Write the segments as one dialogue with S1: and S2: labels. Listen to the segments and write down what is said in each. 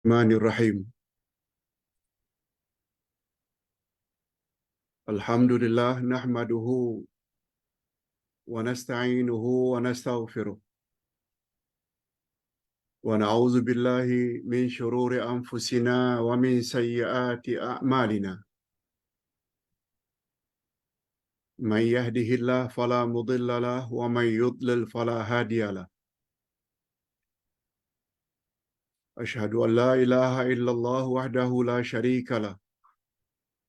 S1: Bismillahirrahmanirrahim. Alhamdulillah nahmaduhu wa nasta'inuhu wa nastaghfiruh. Wa na'udzu billahi min shururi anfusina wa min sayyiati a'malina. Man yahdihillahu fala mudilla lahu wa man yudlil fala hadiya lahu. Ashhadu an la ilaha illallah wahdahu la sharika lahu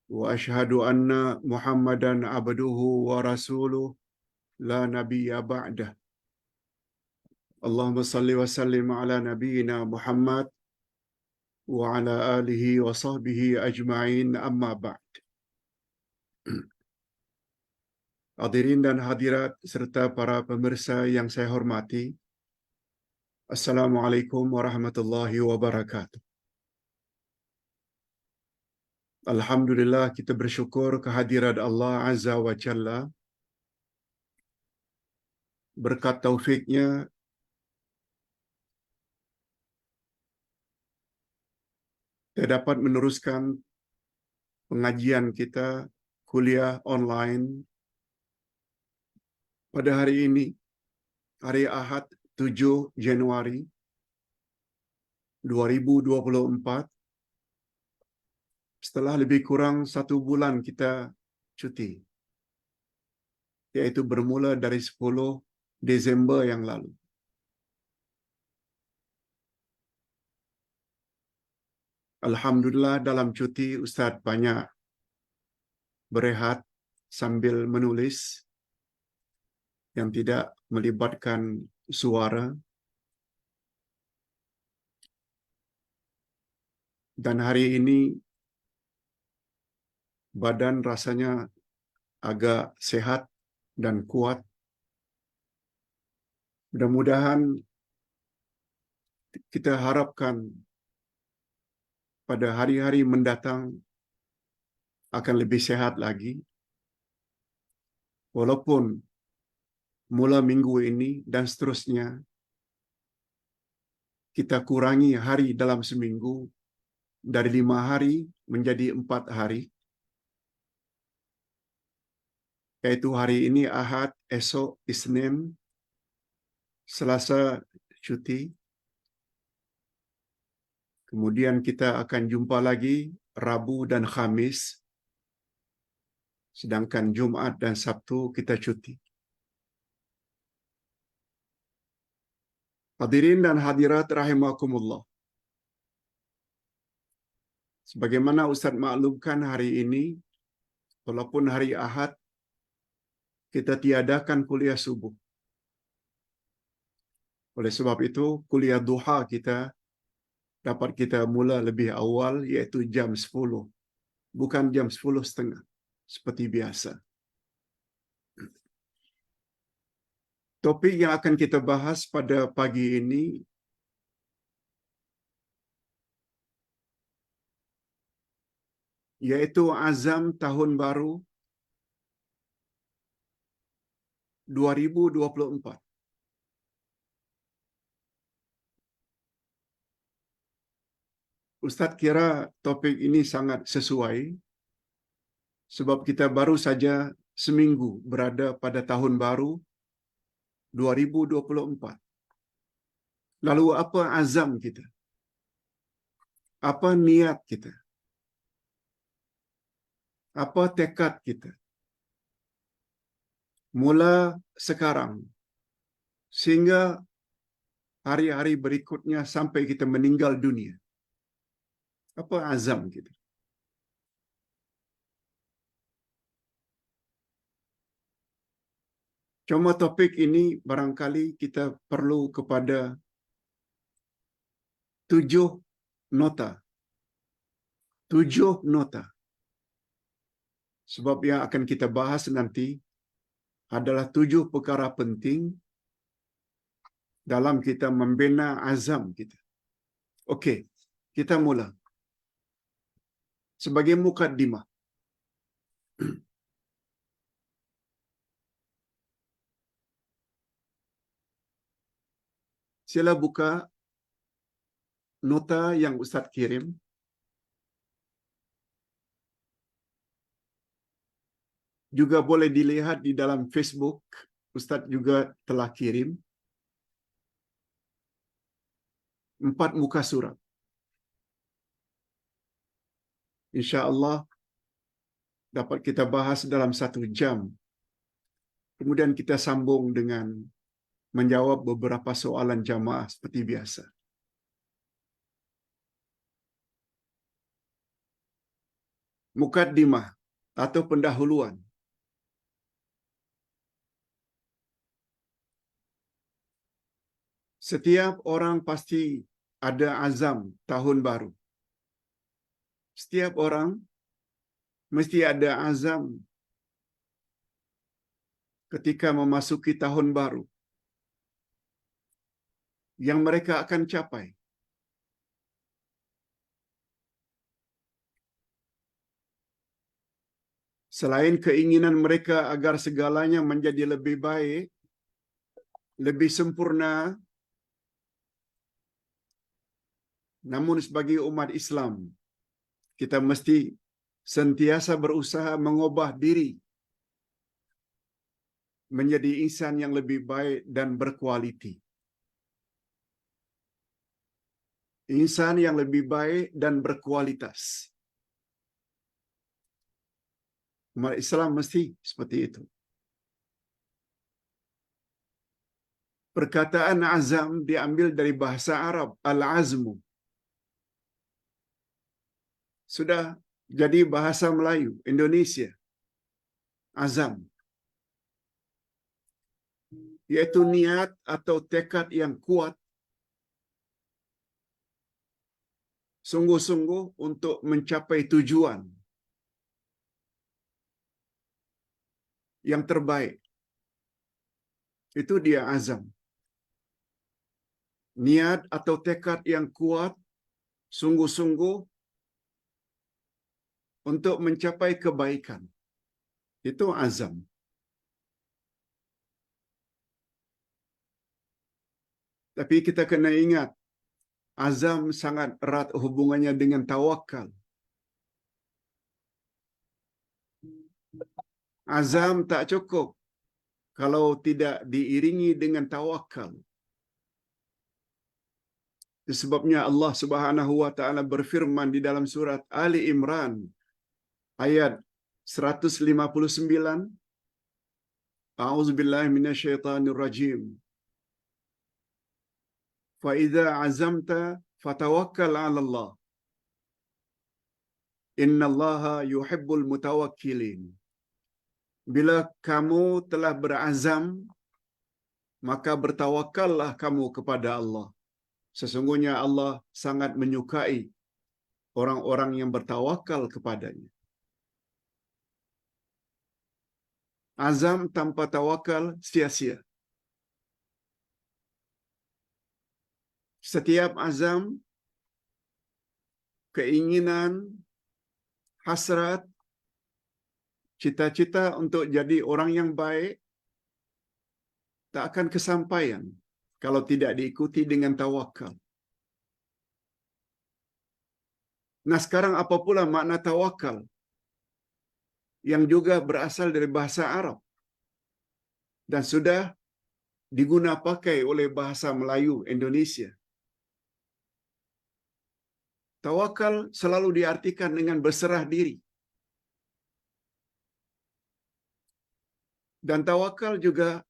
S1: wa ashhadu anna Muhammadan abduhu wa rasuluh la nabiyya ba'dah. Allahumma salli wa sallim ala nabiyyina Muhammad wa ala alihi wa sahbihi ajma'in, amma ba'd. Hadirin dan hadirat serta para pemirsa yang saya hormati, Assalamualaikum warahmatullahi wabarakatuh. Alhamdulillah, kita bersyukur kehadirat Allah Azza wa Jalla. Berkat taufiknya kita dapat meneruskan pengajian kita kuliah online pada hari ini, hari Ahad 7 Januari 2024, setelah lebih kurang 1 bulan kita cuti, yaitu bermula dari 10 Desember yang lalu. Alhamdulillah, dalam cuti Ustaz banyak berehat sambil menulis yang tidak melibatkan suara. Dan hari ini badan rasanya agak sehat dan kuat. Mudah-mudahan kita harapkan pada hari-hari mendatang akan lebih sehat lagi. Walaupun mula minggu ini dan seterusnya kita kurangi hari dalam seminggu dari 5 hari menjadi 4 hari. Yaitu hari ini Ahad, esok Isnin, Selasa cuti. Kemudian kita akan jumpa lagi Rabu dan Khamis. Sedangkan Jumat dan Sabtu kita cuti. Hadirin dan hadirat rahimakumullah. Sebagaimana Ustaz maklumkan, hari ini walaupun hari Ahad kita tiadakan kuliah subuh. Oleh sebab itu kuliah duha kita dapat kita mula lebih awal, iaitu jam 10. Bukan jam 10.30 seperti biasa. Topik yang akan kita bahas pada pagi ini yaitu azam tahun baru 2024. Ustaz kira topik ini sangat sesuai sebab kita baru saja seminggu berada pada tahun baru 2024. Lalu apa azam kita? Apa niat kita? Apa tekad kita? Mula sekarang sehingga hari-hari berikutnya sampai kita meninggal dunia. Apa azam kita? Cuma topik ini barangkali kita perlu kepada 7 nota. 7 nota. Sebab yang akan kita bahas nanti adalah 7 perkara penting dalam kita membina azam kita. Okey, kita mula. Sebagai mukaddimah, sila buka nota yang Ustaz kirim, juga boleh dilihat di dalam Facebook. Ustaz juga telah kirim 4 muka surat. InsyaAllah dapat kita bahas dalam 1 jam. Kemudian kita sambung dengan menjawab beberapa soalan jamaah seperti biasa. Mukaddimah atau pendahuluan. Setiap orang pasti ada azam tahun baru. Setiap orang mesti ada azam ketika memasuki tahun baru yang mereka akan capai. Selain keinginan mereka agar segalanya menjadi lebih baik, lebih sempurna, namun sebagai umat Islam, kita mesti sentiasa berusaha mengubah diri menjadi insan yang lebih baik dan berkualiti. Insan yang lebih baik dan berkualitas. Umat Islam mesti seperti itu. Perkataan azam diambil dari bahasa Arab, al-azmu. Sudah jadi bahasa Melayu, Indonesia. Azam. Yaitu niat atau tekad yang kuat, sungguh-sungguh untuk mencapai tujuan yang terbaik. Itu dia azam. Niat atau tekad yang kuat, sungguh-sungguh untuk mencapai kebaikan. Itu azam. Tapi kita kena ingat, azam sangat erat hubungannya dengan tawakal. Azam tak cukup kalau tidak diiringi dengan tawakal. Sebabnya Allah Subhanahu wa taala berfirman di dalam surat Ali Imran ayat 159, A'udzubillahi minasyaitonir rajim. Fa idza azamta fatawakkal 'ala Allah. Innallaha yuhibbul mutawakkilin. Bila kamu telah berazam, maka bertawakallah kamu kepada Allah. Sesungguhnya Allah sangat menyukai orang-orang yang bertawakal kepadanya. Azam tanpa tawakal sia-sia. Setiap azam, keinginan, hasrat, cita-cita untuk jadi orang yang baik tak akan kesampaian kalau tidak diikuti dengan tawakal. Nah, sekarang apa pula makna tawakal yang juga berasal dari bahasa Arab dan sudah diguna pakai oleh bahasa Melayu Indonesia? Tawakal selalu diartikan dengan berserah diri. Dan tawakal juga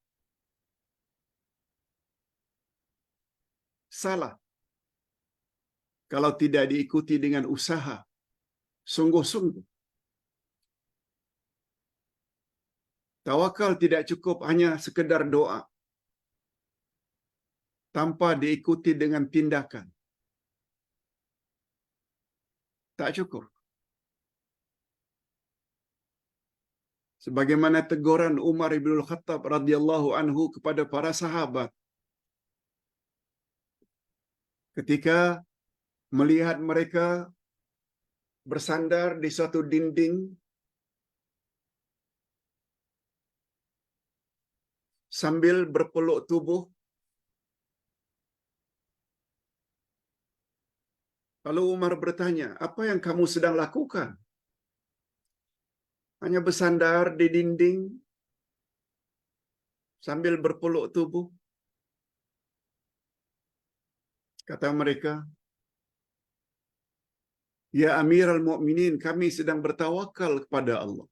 S1: salah kalau tidak diikuti dengan usaha sungguh-sungguh. Tawakal tidak cukup hanya sekedar doa tanpa diikuti dengan tindakan. Tak cukup. Sebagaimana teguran Umar bin Khattab radhiyallahu anhu kepada para sahabat ketika melihat mereka bersandar di suatu dinding sambil berpeluk tubuh, Lalu Umar bertanya, apa yang kamu sedang lakukan? Hanya bersandar di dinding sambil berpeluk tubuh. Kata mereka, ya Amirul Mukminin, kami sedang bertawakal kepada Allah.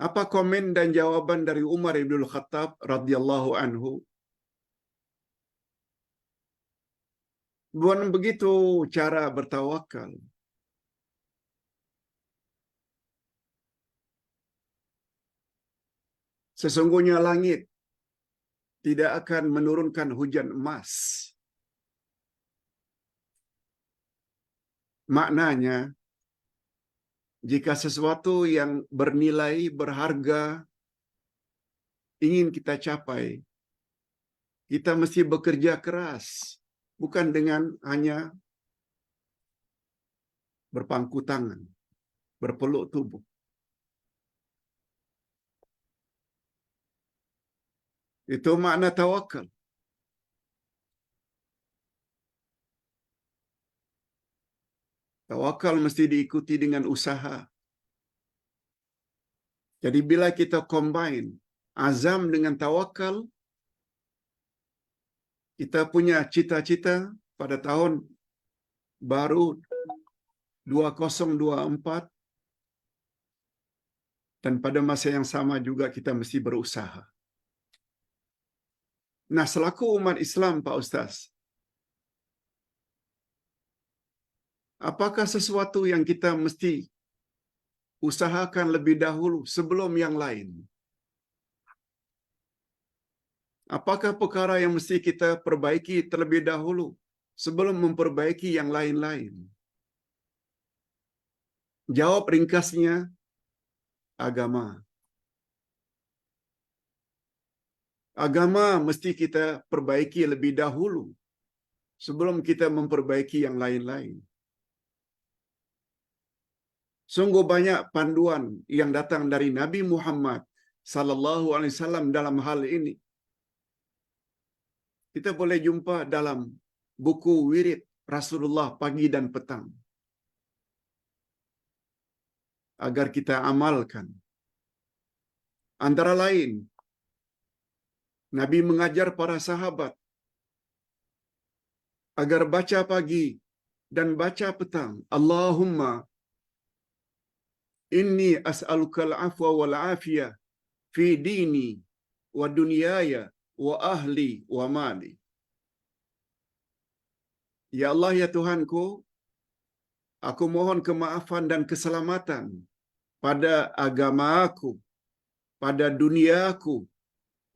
S1: Apa komen dan jawaban dari Umar bin Khattab radhiyallahu anhu? Bukan begitu cara bertawakal. Sesungguhnya langit tidak akan menurunkan hujan emas. Maknanya, jika sesuatu yang bernilai, berharga, ingin kita capai, kita mesti bekerja keras. Bukan dengan hanya berpangku tangan, berpeluk tubuh. Itu makna tawakal. Tawakal mesti diikuti dengan usaha. Jadi bila kita combine azam dengan tawakal, kita punya cita-cita pada tahun baru 2024 dan pada masa yang sama juga kita mesti berusaha. Nah, selaku umat Islam, Pak Ustaz, apakah sesuatu yang kita mesti usahakan lebih dahulu sebelum yang lain? Apakah perkara yang mesti kita perbaiki terlebih dahulu sebelum memperbaiki yang lain-lain? Jawab ringkasnya, agama. Agama mesti kita perbaiki lebih dahulu sebelum kita memperbaiki yang lain-lain. Sungguh banyak panduan yang datang dari Nabi Muhammad sallallahu alaihi wasallam dalam hal ini. Kita boleh jumpa dalam buku wirid Rasulullah pagi dan petang. Agar kita amalkan. Antara lain, Nabi mengajar para sahabat agar baca pagi dan baca petang. Allahumma inni as'alukal afwa wal afiyah fi dini wa dunyaya wa ahli wa mali. Ya Allah, ya Tuhanku, aku mohon kemaafan dan keselamatan pada agama aku, pada dunia aku,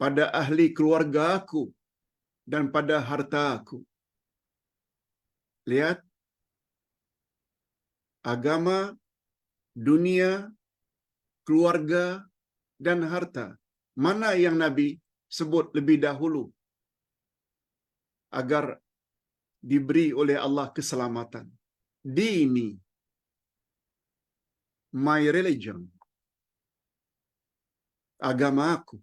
S1: pada ahli keluarga aku, dan pada harta aku. Lihat, agama, dunia, keluarga, dan harta. Mana yang Nabi sebut lebih dahulu agar diberi oleh Allah keselamatan? Dini, my religion, agama aku.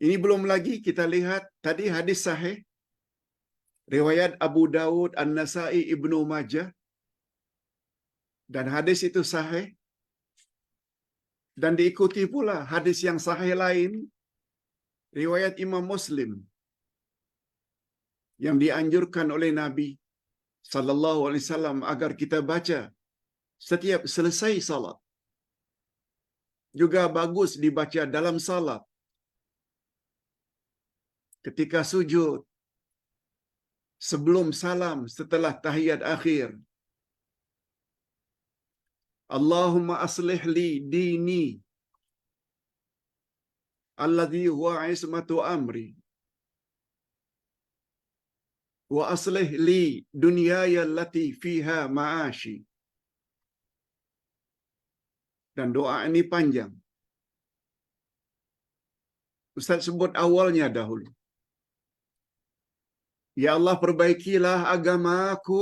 S1: Ini belum lagi kita lihat tadi hadis sahih riwayat Abu Dawud, An-Nasa'i, Ibnu Majah, dan hadis itu sahih dan diikuti pula hadis yang sahih lain riwayat Imam Muslim yang dianjurkan oleh Nabi sallallahu alaihi wasallam agar kita baca setiap selesai salat. Juga bagus dibaca dalam salat. Ketika sujud, sebelum salam, setelah tahiyat akhir. Allahumma aslih li dini alladhi huwa ismatu amri wa aslih li dunyaya allati fiha ma'ashi. Dan doa ini panjang. Ustaz sebut awalnya dahulu. Ya Allah, perbaikilah agamaku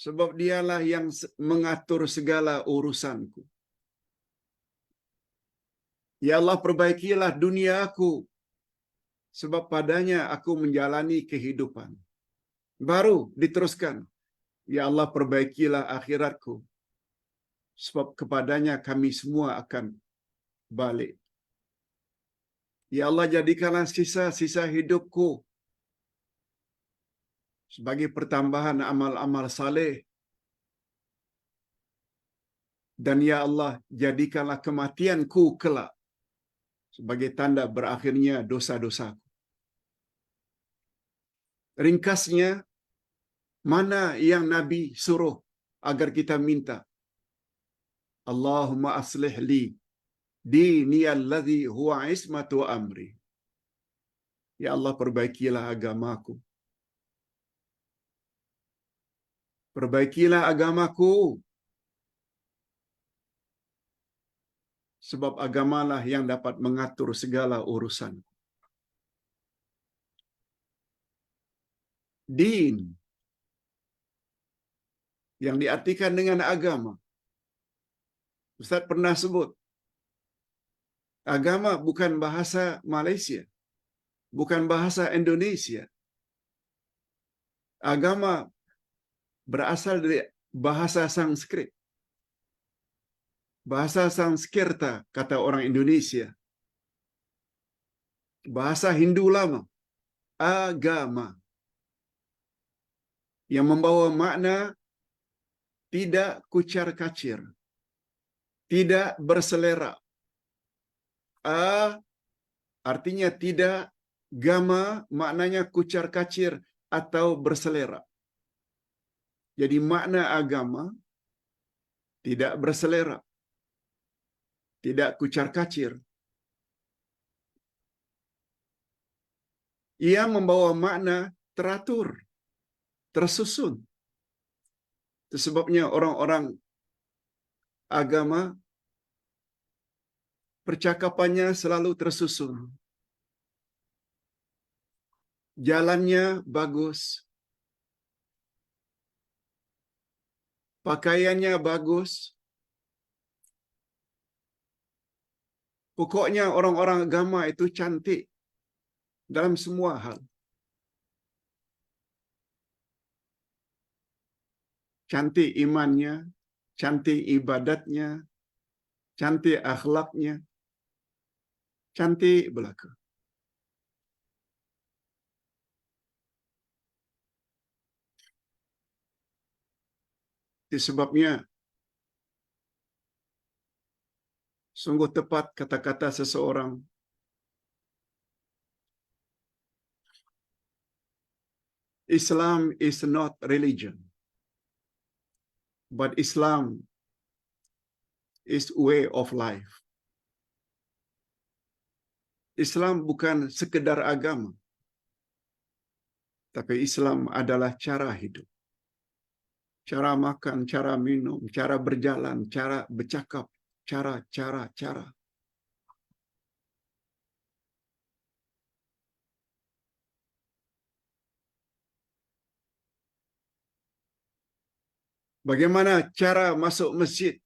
S1: sebab dialah yang mengatur segala urusanku. Ya Allah, perbaikilah dunia aku, sebab padanya aku menjalani kehidupan. Baru diteruskan, ya Allah, perbaikilah akhiratku, sebab kepadanya kami semua akan balik. Ya Allah, jadikanlah sisa-sisa hidupku sebagai pertambahan amal-amal saleh. Dan ya Allah, jadikanlah kematianku kelak sebagai tanda berakhirnya dosa-dosaku. Ringkasnya, mana yang Nabi suruh agar kita minta? Allahumma aslih li dini alladhi huwa ismatu amri. Ya Allah, perbaikilah agamaku. Perbaikilah agamaku. Sebab agamalah yang dapat mengatur segala urusan. Din yang diartikan dengan agama. Ustaz pernah sebut, agama bukan bahasa Malaysia, bukan bahasa Indonesia. Agama berasal dari bahasa Sanskrit. Bahasa Sanskerta, kata orang Indonesia. Bahasa Hindu lama, agama. Yang membawa makna tidak kucar-kacir, tidak berselera. Artinya tidak, gama maknanya kucar-kacir atau berselera. Jadi makna agama tidak berselera, tidak kucar-kacir. Ia membawa makna teratur, tersusun. Itu sebabnya orang-orang agama percakapannya selalu tersusun. Jalannya bagus, pakaiannya bagus. Pokoknya orang-orang agama itu cantik dalam semua hal. Cantik imannya, cantik ibadatnya, cantik akhlaknya, cantik belaka. Itu sebabnya sungguh tepat kata-kata seseorang, Islam is not religion, but Islam is way of life. Islam bukan sekedar agama, tapi Islam adalah cara hidup. Cara makan, cara minum, cara berjalan, cara bercakap, cara. Bagaimana cara masuk masjid?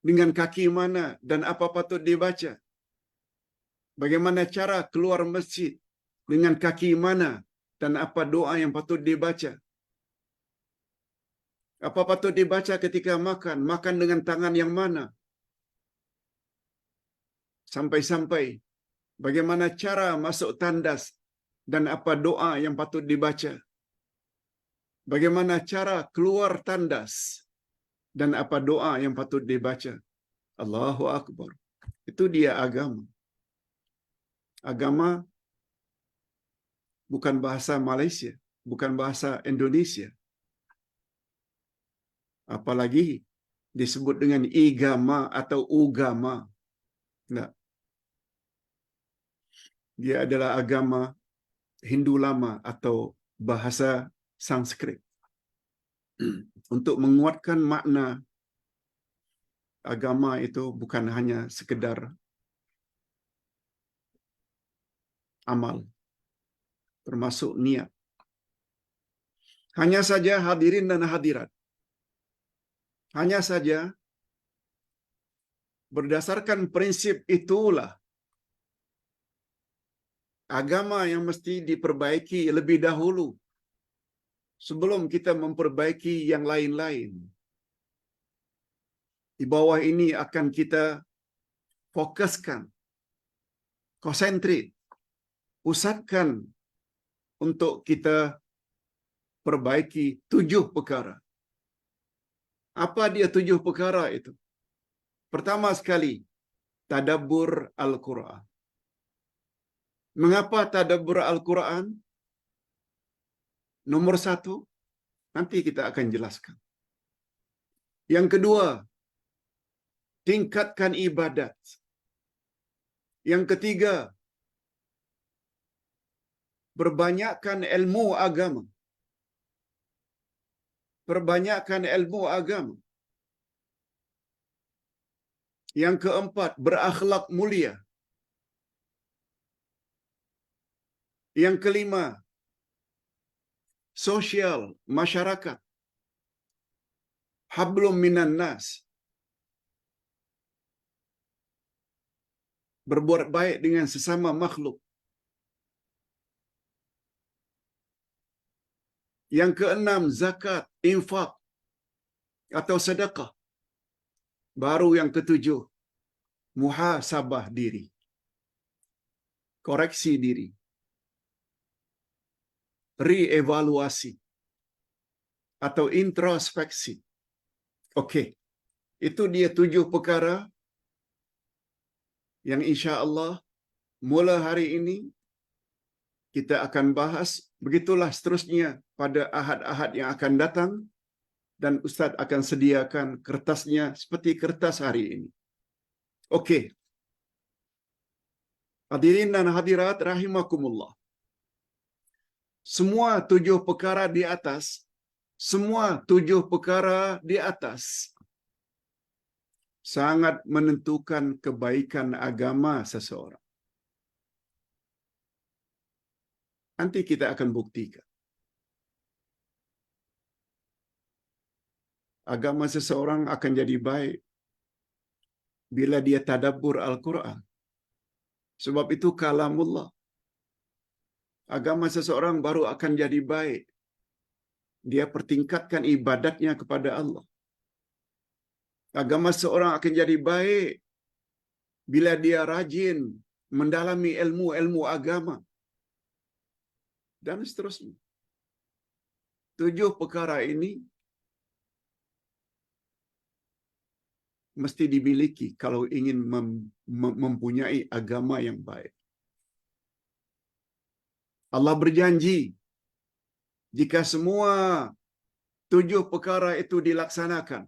S1: Dengan kaki mana dan apa patut dibaca? Bagaimana cara keluar masjid? Dengan kaki mana dan apa doa yang patut dibaca? Apa patut dibaca ketika makan? Makan dengan tangan yang mana? Sampai-sampai bagaimana cara masuk tandas dan apa doa yang patut dibaca? Bagaimana cara keluar tandas dan apa doa yang patut dibaca? Allahu Akbar. Itu dia agama. Agama bukan bahasa Malaysia, bukan bahasa Indonesia. Apalagi disebut dengan igama atau ugama. Tidak. Dia adalah agama Hindu lama atau bahasa Sanskrit. Untuk menguatkan makna agama itu bukan hanya sekedar amal, termasuk niat. Hanya saja hadirin dan hadirat. Hanya saja Berdasarkan prinsip itulah agama yang mesti diperbaiki lebih dahulu sebelum kita memperbaiki yang lain-lain. Di bawah ini akan kita fokuskan, konsentrit, pusatkan untuk kita perbaiki 7 perkara. Apa dia 7 perkara itu? Pertama sekali, tadabbur Al-Quran. Mengapa tadabbur Al-Quran? Nomor 1, nanti kita akan jelaskan. Yang kedua, tingkatkan ibadat. Yang ketiga, perbanyakkan ilmu agama. Perbanyakkan ilmu agama. Yang keempat, berakhlak mulia. Yang kelima, sosial, masyarakat. Hablum minan nas. Berbuat baik dengan sesama makhluk. Yang keenam, zakat, infak atau sedekah. Baru yang ketujuh, muhasabah diri. Koreksi diri. Reevaluasi atau introspeksi. Okey. Itu dia 7 perkara yang insya-Allah mula hari ini kita akan bahas. Begitulah seterusnya pada ahad-ahad yang akan datang, dan Ustaz akan sediakan kertasnya seperti kertas hari ini. Okey. Hadirin dan hadirat rahimakumullah. Semua 7 perkara di atas, semua 7 perkara di atas sangat menentukan kebaikan agama seseorang. Nanti kita akan buktikan. Agama seseorang akan jadi baik bila dia tadabbur Al-Quran. Sebab itu kalamullah. Agama seseorang baru akan jadi baik dia pertingkatkan ibadatnya kepada Allah. Agama seseorang akan jadi baik bila dia rajin mendalami ilmu-ilmu agama. Dan seterusnya. 7 perkara ini mesti dimiliki kalau ingin mempunyai agama yang baik. Allah berjanji, jika semua 7 perkara itu dilaksanakan,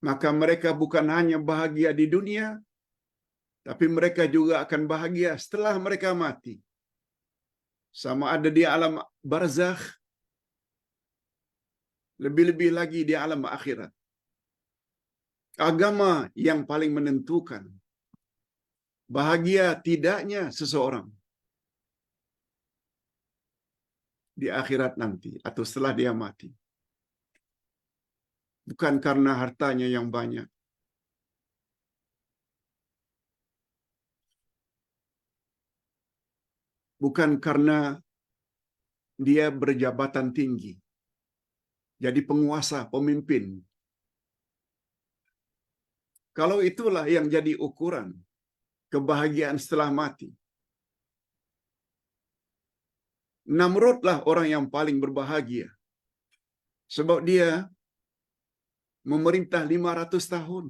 S1: maka mereka bukan hanya bahagia di dunia, tapi mereka juga akan bahagia setelah mereka mati. Sama ada di alam barzakh, lebih-lebih lagi di alam akhirat. Agama yang paling menentukan bahagia tidaknya seseorang di akhirat nanti atau setelah dia mati. Bukan karena hartanya yang banyak. Bukan karena dia berjabatan tinggi, jadi penguasa, pemimpin. Kalau itulah yang jadi ukuran kebahagiaan setelah mati, Namrudlah orang yang paling berbahagia. Sebab dia memerintah 500 tahun.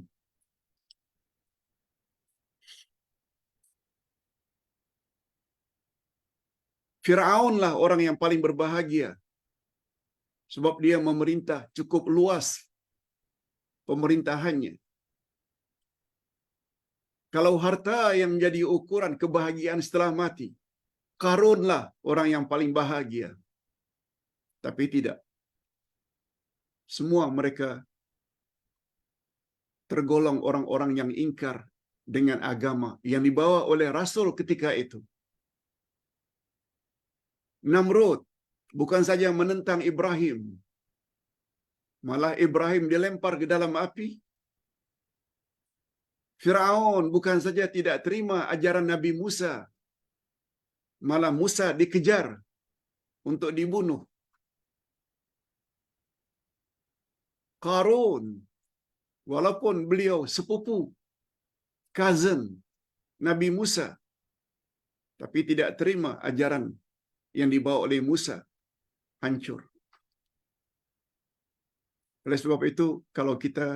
S1: Fir'aunlah orang yang paling berbahagia. Sebab dia memerintah cukup luas pemerintahannya. Kalau harta yang menjadi ukuran kebahagiaan setelah mati, Qarunlah orang yang paling bahagia. Tapi tidak. Semua mereka tergolong orang-orang yang ingkar dengan agama yang dibawa oleh Rasul ketika itu. Namrud bukan saja menentang Ibrahim, malah Ibrahim dilempar ke dalam api Firaun bukan saja tidak terima ajaran Nabi Musa, malah Musa dikejar untuk dibunuh. Qarun, walaupun beliau sepupu, cousin Nabi Musa, tapi tidak terima ajaran yang dibawa oleh Musa, hancur. Oleh sebab itu, kalau kita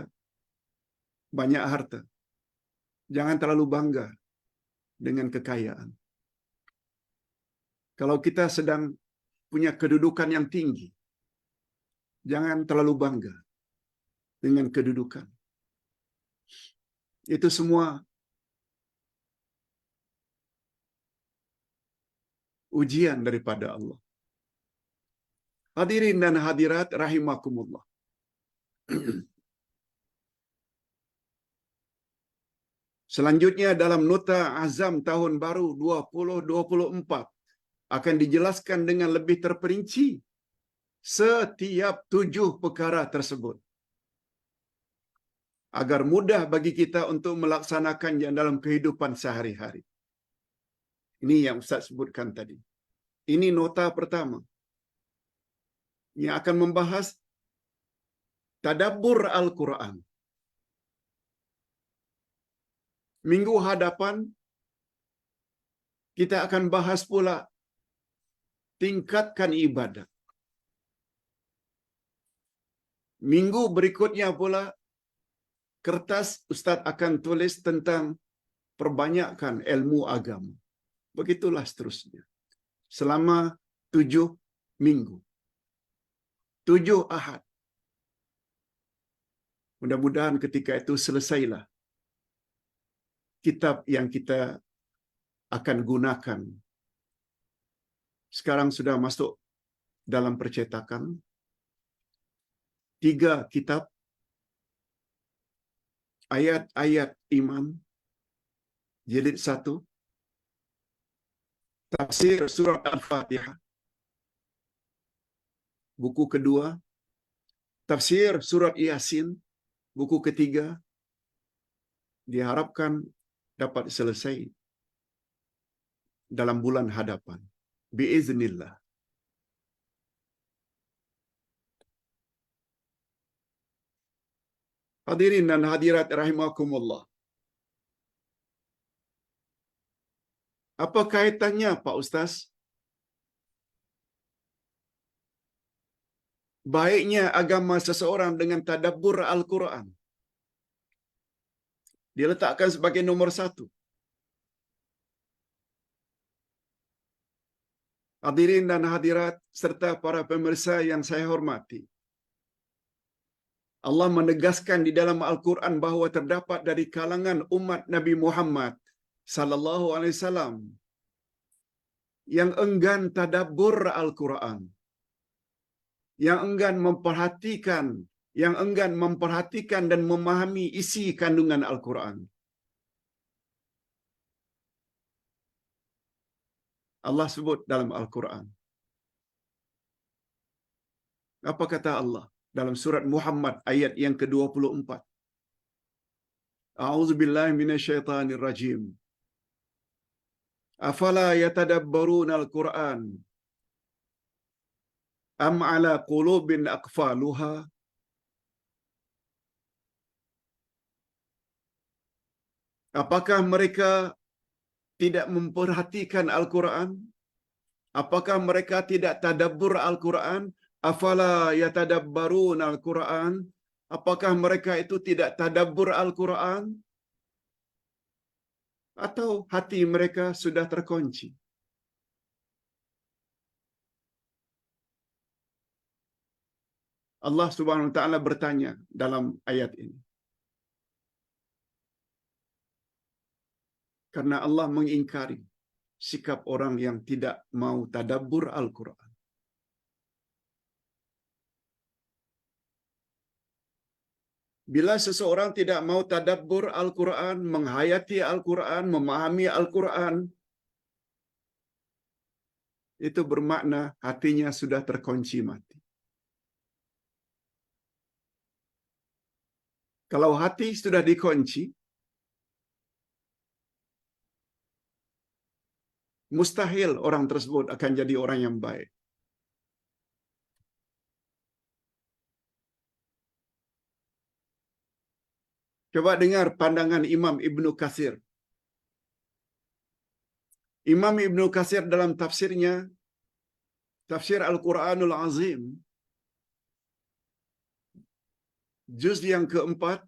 S1: banyak harta, jangan terlalu bangga dengan kekayaan. Kalau kita sedang punya kedudukan yang tinggi, jangan terlalu bangga dengan kedudukan. Itu semua ujian daripada Allah. Hadirin dan hadirat rahimakumullah. Selanjutnya dalam Nota Azam tahun baru 2024 akan dijelaskan dengan lebih terperinci setiap 7 perkara tersebut, agar mudah bagi kita untuk melaksanakannya dalam kehidupan sehari-hari. Ini yang Ustaz sebutkan tadi. Ini nota pertama yang akan membahas tadabbur Al-Quran. Minggu hadapan kita akan bahas pula tingkatkan ibadah. Minggu berikutnya pula kertas Ustaz akan tulis tentang perbanyakkan ilmu agama. Begitulah seterusnya. Selama 7 minggu. 7 ahad. Mudah-mudahan ketika itu selesailah kitab yang kita akan gunakan. Sekarang sudah masuk dalam percetakan 3 kitab ayat-ayat iman jilid 1, tafsir surat Al-Fatihah buku kedua, tafsir surat Yasin buku ketiga, diharapkan dapat selesai dalam bulan hadapan biiznillah. Hadirin dan hadirat rahimakumullah. Apa kaitannya Pak Ustaz? Baiknya agama seseorang dengan tadabbur Al-Quran. Diletakkan sebagai nomor 1. Hadirin dan hadirat serta para pemirsa yang saya hormati. Allah menegaskan di dalam Al-Quran bahawa terdapat dari kalangan umat Nabi Muhammad sallallahu alaihi wasallam yang enggan tadabbur Al-Quran, yang enggan memperhatikan dan memahami isi kandungan Al-Quran. Allah sebut dalam Al-Quran. Apa kata Allah dalam surat Muhammad ayat yang ke-24? A'udzubillahi minasyaitonir rajim. Afala yatadabbaruna al-Qur'an am ala qulubin aqfaluha? Apakah mereka tidak memperhatikan Al-Quran? Apakah mereka tidak tadabbur Al-Quran? Afala yatadabbaruna al-Quran? Apakah mereka itu tidak tadabbur Al-Quran? Atau hati mereka sudah terkunci? Allah Subhanahu wa taala bertanya dalam ayat ini. Karena Allah mengingkari sikap orang yang tidak mau tadabbur Al-Quran. Bila seseorang tidak mau tadabbur Al-Quran, menghayati Al-Quran, memahami Al-Quran, itu bermakna hatinya sudah terkunci mati. Kalau hati sudah dikunci, Mustahil orang tersebut akan jadi orang yang baik. Coba dengar pandangan Imam Ibnu Katsir. Imam Ibnu Katsir dalam tafsirnya, tafsir Al-Quranul Azim, juz yang keempat,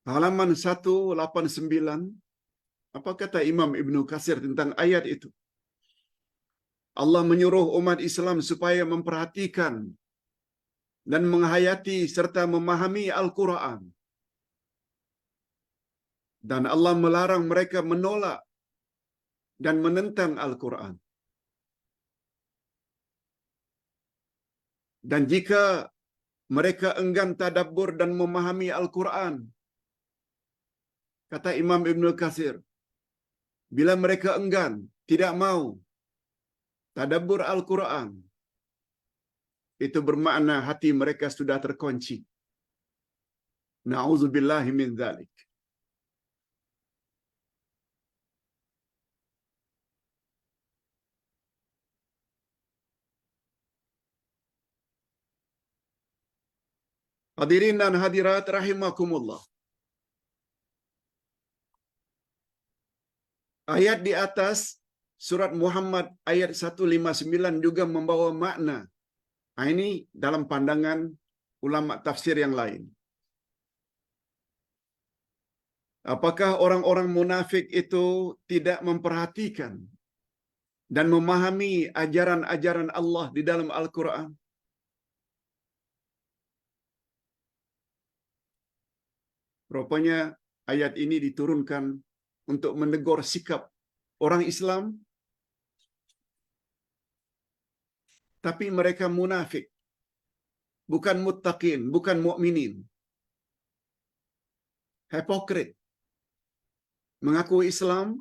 S1: halaman 189, apa kata Imam Ibnu Katsir tentang ayat itu? Allah menyuruh umat Islam supaya memperhatikan dan menghayati serta memahami Al-Quran. Dan Allah melarang mereka menolak dan menentang Al-Quran. Dan jika mereka enggan tadabbur dan memahami Al-Quran, kata Imam Ibnu Katsir, bila mereka enggan, tidak mau tadabbur Al-Quran, itu bermakna hati mereka sudah terkunci. Na'udzubillahi min dzalik. Hadirin dan hadirat rahimakumullah. Ayat di atas surat Muhammad ayat 159 juga membawa makna. Ini dalam pandangan ulama tafsir yang lain. Apakah orang-orang munafik itu tidak memperhatikan dan memahami ajaran-ajaran Allah di dalam Al-Quran? Rupanya ayat ini diturunkan untuk menegur sikap orang Islam, tapi mereka munafik, bukan muttaqin, bukan mukminin, hipokrit, mengaku Islam,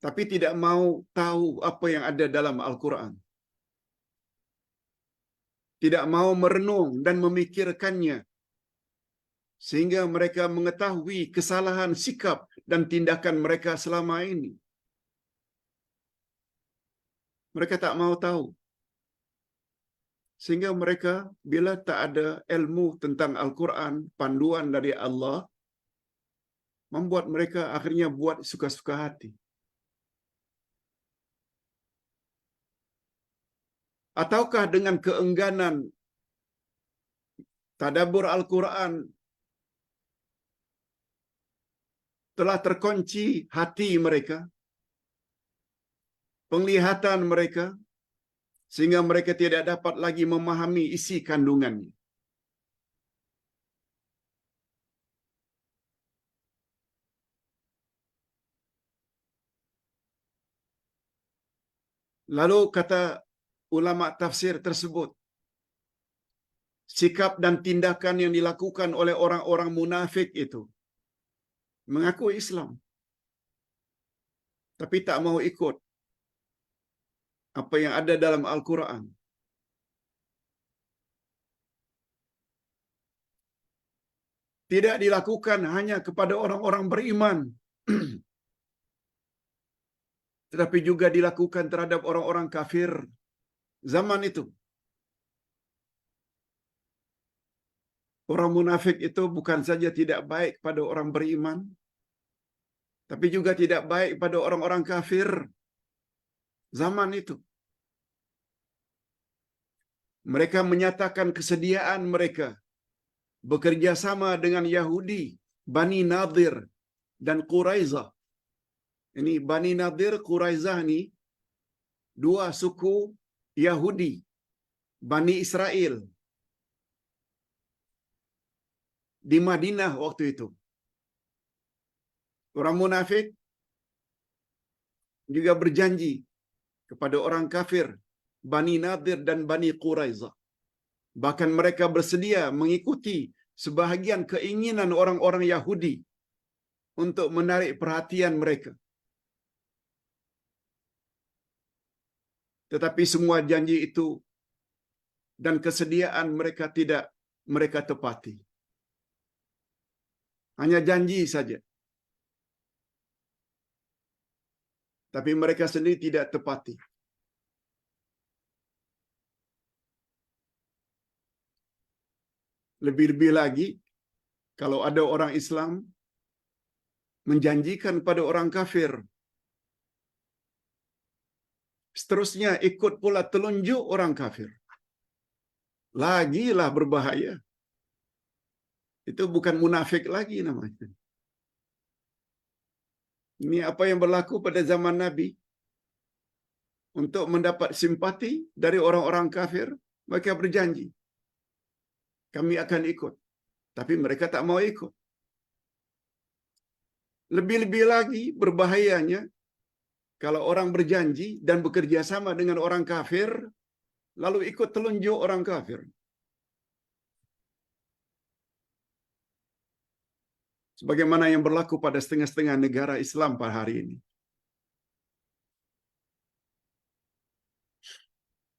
S1: tapi tidak mau tahu apa yang ada dalam Al-Quran. Tidak mau merenung dan memikirkannya, sehingga mereka mengetahui kesalahan sikap dan tindakan mereka selama ini. Mereka tak mau tahu. Sehingga mereka bila tak ada ilmu tentang Al-Quran, panduan dari Allah, membuat mereka akhirnya buat suka-suka hati. Ataukah dengan keengganan tadabbur Al-Quran telah terkunci hati mereka, penglihatan mereka, sehingga mereka tidak dapat lagi memahami isi kandungannya. Lalu kata ulama tafsir tersebut, sikap dan tindakan yang dilakukan oleh orang-orang munafik itu mengaku Islam, tapi tak mau ikut apa yang ada dalam Al-Quran. Tidak dilakukan hanya kepada orang-orang beriman, tetapi juga dilakukan terhadap orang-orang kafir zaman itu. Orang munafik itu bukan saja tidak baik pada orang beriman, tapi juga tidak baik pada orang-orang kafir zaman itu. Mereka menyatakan kesediaan mereka bekerja sama dengan Yahudi, Bani Nadir dan Quraizah. Ini Bani Nadir, Quraizah ini dua suku Yahudi, Bani Israel di Madinah waktu itu. Orang munafik juga berjanji kepada orang kafir, Bani Nadir dan Bani Quraizah. Bahkan mereka bersedia mengikuti sebahagian keinginan orang-orang Yahudi untuk menarik perhatian mereka. Tetapi semua janji itu dan kesediaan mereka tidak mereka tepati. Hanya janji saja. tapi mereka sendiri tidak tepati. Lebih-lebih lagi, kalau ada orang Islam menjanjikan pada orang kafir, seterusnya ikut pula telunjuk orang kafir, lagilah berbahaya. Itu bukan munafik lagi namanya. Ini apa yang berlaku pada zaman Nabi. Untuk mendapat simpati dari orang-orang kafir, mereka berjanji, kami akan ikut. Tapi mereka tak mau ikut. Lebih-lebih lagi berbahayanya, kalau orang berjanji dan bekerja sama dengan orang kafir, lalu ikut telunjuk orang kafir. Sebagaimana yang berlaku pada setengah-setengah negara Islam pada hari ini.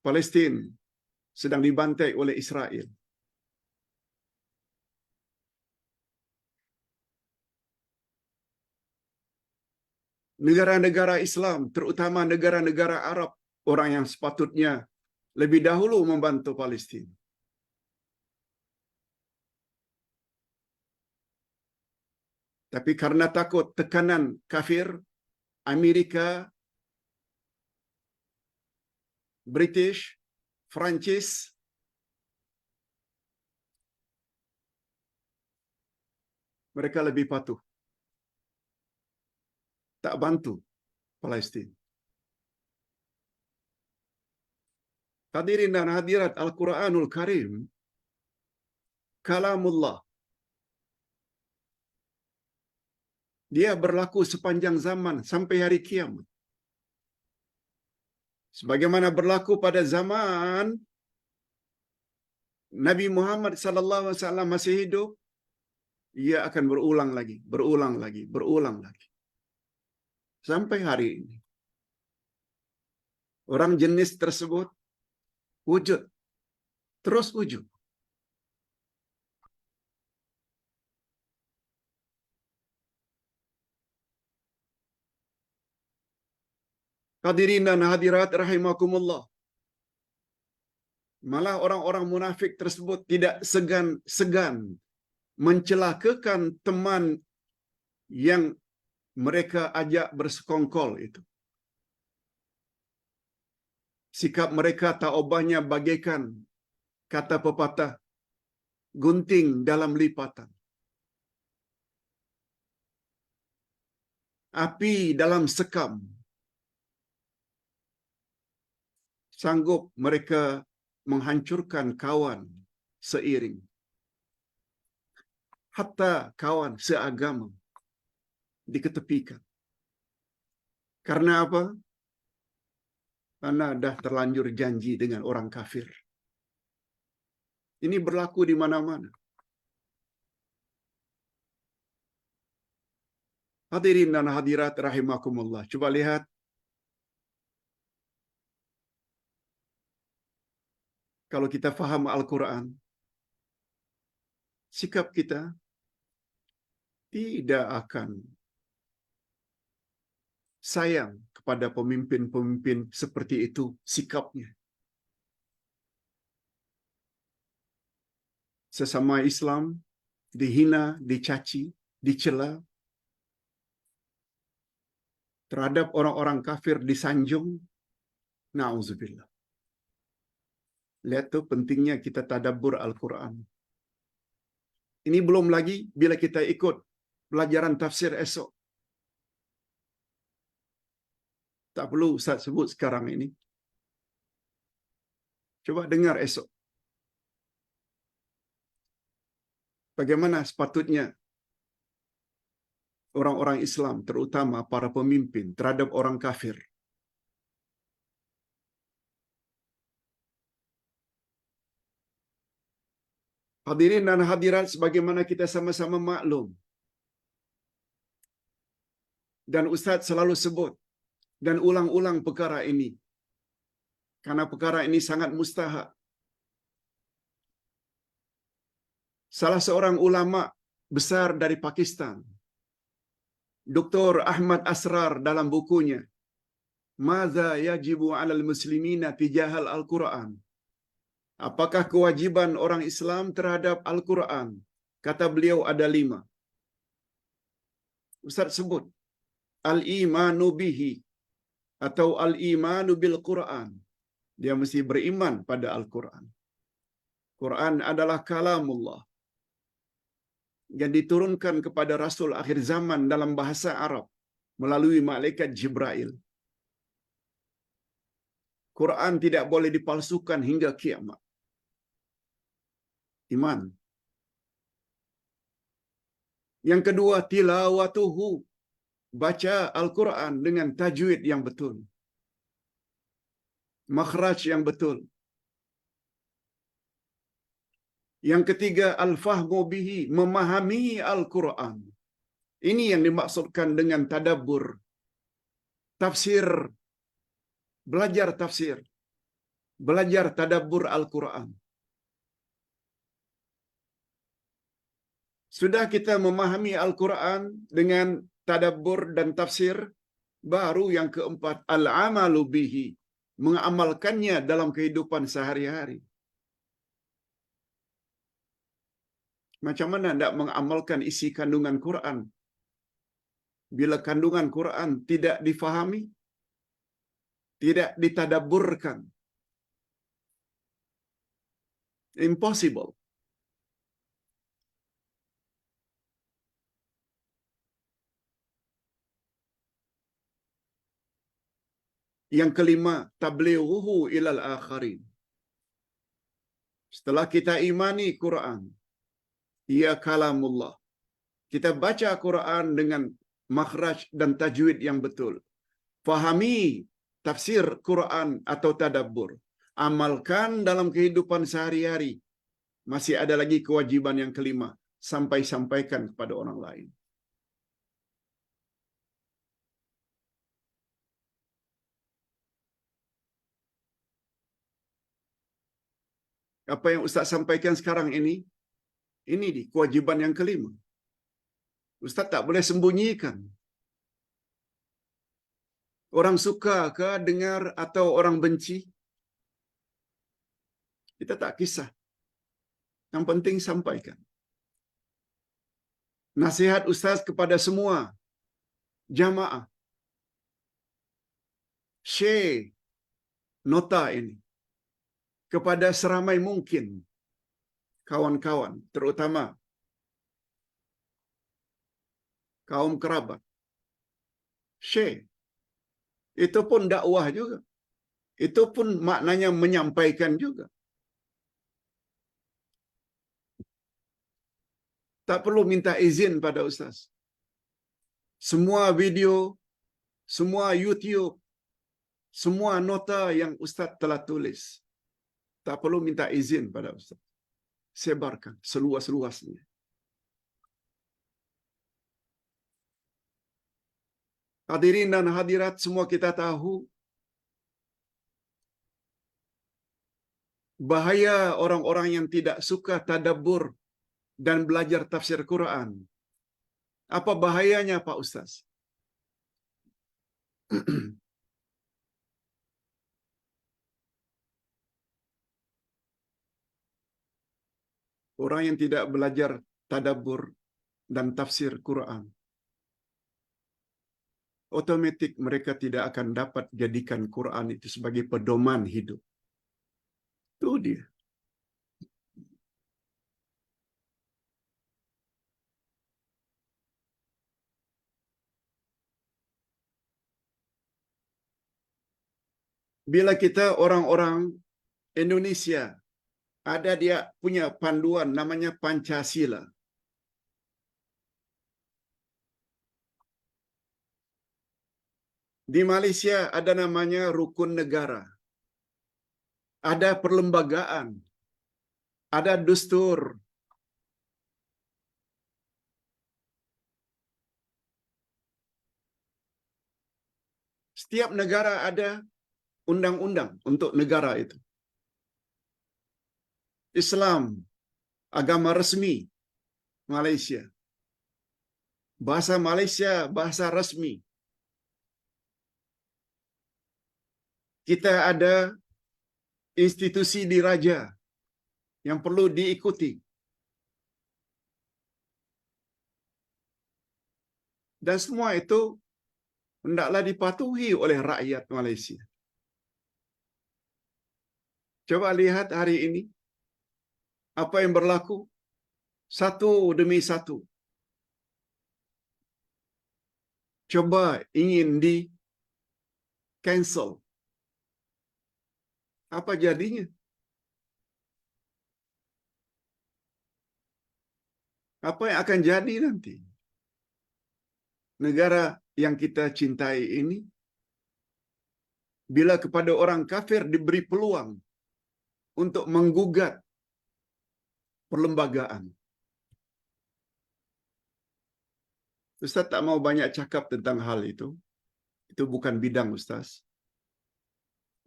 S1: Palestin sedang dibantai oleh Israel. Negara-negara Islam, terutama negara-negara Arab, orang yang sepatutnya lebih dahulu membantu Palestin. Tapi karena takut tekanan kafir, Amerika, British, Prancis, mereka lebih patuh. Tak bantu Palestin. Hadirin dan hadirat, Al-Quranul Karim, kalamullah. Dia berlaku sepanjang zaman sampai hari kiamat. Sebagaimana berlaku pada zaman Nabi Muhammad sallallahu alaihi wasallam masih hidup, ia akan berulang lagi, berulang lagi, berulang lagi. Sampai hari ini. Orang jenis tersebut wujud, terus wujud. Hadirin dan hadirat rahimakumullah. Malah orang-orang munafik tersebut tidak segan-segan mencelakakan teman yang mereka ajak bersekongkol itu. Sikap mereka tak ubahnya bagaikan kata pepatah, gunting dalam lipatan. Api dalam sekam. Sanggup mereka menghancurkan kawan seiring. Hatta kawan seagama diketepikan. Karena apa? Karena dah terlanjur janji dengan orang kafir. Ini berlaku di mana-mana. Hadirin dan hadirat rahimakumullah. Coba lihat. Kalau kita faham Al-Quran, sikap kita tidak akan sayang kepada pemimpin-pemimpin seperti itu sikapnya. Sesama Islam dihina, dicaci, dicela. Terhadap orang-orang kafir disanjung. Na'udzubillah. Lihat tuh pentingnya kita tadabbur Al-Quran. Ini belum lagi bila kita ikut pelajaran tafsir esok. Tak perlu Ustaz sebut sekarang ini. Coba dengar esok. Bagaimana sepatutnya orang-orang Islam, terutama para pemimpin, terhadap orang kafir. Hadirin dan hadirat, sebagaimana kita sama-sama maklum. Dan Ustaz selalu sebut dan ulang-ulang perkara ini. Karena perkara ini sangat mustahak. Salah seorang ulama besar dari Pakistan, Dr. Ahmad Asrar dalam bukunya Madza yajibu 'alal muslimina tijahal Al-Quran? Apakah kewajiban orang Islam terhadap Al-Quran? Kata beliau ada 5. Ustaz sebut. Al-imanu bihi atau al-imanu bil Quran. Dia mesti beriman pada Al-Quran. Quran adalah kalamullah yang diturunkan kepada Rasul akhir zaman dalam bahasa Arab melalui malaikat Jibril. Quran tidak boleh dipalsukan hingga kiamat. Iman. Yang kedua, tilawatuhu. Baca Al-Quran dengan tajwid yang betul. Makhraj yang betul. Yang ketiga, al-fahmu bihi. Memahami Al-Quran. Ini yang dimaksudkan dengan tadabbur. Tafsir. Belajar tafsir. Belajar tadabbur Al-Quran. Sudah kita memahami Al-Quran dengan tadabbur dan tafsir, baru yang keempat, al-amalu bihi. Mengamalkannya dalam kehidupan sehari-hari. Macam mana hendak mengamalkan isi kandungan Quran? Bila kandungan Quran tidak difahami, tidak ditadabburkan. Impossible. Yang kelima, tablighuhu ilal akharin. Setelah kita imani Quran, ia kalamullah. Kita baca Quran dengan makhraj dan tajwid yang betul. Fahami tafsir Quran atau tadabbur. Amalkan dalam kehidupan sehari-hari. Masih ada lagi kewajiban yang kelima. Sampaikan kepada orang lain. Apa yang Ustaz sampaikan sekarang ini di kewajiban yang kelima. Ustaz tak boleh sembunyikan. Orang suka ke dengar atau orang benci, kita tak kisah. Yang penting sampaikan. Nasihat Ustaz kepada semua jamaah. Share nota ini kepada seramai mungkin kawan-kawan, terutama kaum kerabat. Share. Itu pun dakwah juga. Itu pun maknanya menyampaikan juga. Tak perlu minta izin pada Ustaz. Semua video, semua YouTube, semua nota yang Ustaz telah tulis, tak perlu minta izin pada Ustaz. Sebarkan seluas-luasnya. Hadirin dan hadirat, semua kita tahu bahaya orang-orang yang tidak suka tadabbur dan belajar tafsir Quran. Apa bahayanya, Pak Ustaz? Orang yang tidak belajar tadabbur dan tafsir Quran, otomatik mereka tidak akan dapat jadikan Quran itu sebagai pedoman hidup. Itu dia. Bila kita orang-orang Indonesia, ada dia punya panduan namanya Pancasila. Di Malaysia ada namanya rukun negara. Ada perlembagaan. Ada dustur. Setiap negara ada undang-undang untuk negara itu. Islam, agama resmi Malaysia. Bahasa Malaysia, bahasa resmi. kita ada institusi diraja yang perlu diikuti. Dan semua itu hendaklah dipatuhi oleh rakyat Malaysia. Coba lihat hari ini apa yang berlaku satu demi satu. Coba ingin di cancel. Apa jadinya? Apa yang akan jadi nanti? Negara yang kita cintai ini, bila kepada orang kafir diberi peluang untuk menggugat perlembagaan. Ustaz tak mau banyak cakap tentang hal itu. Itu bukan bidang Ustaz.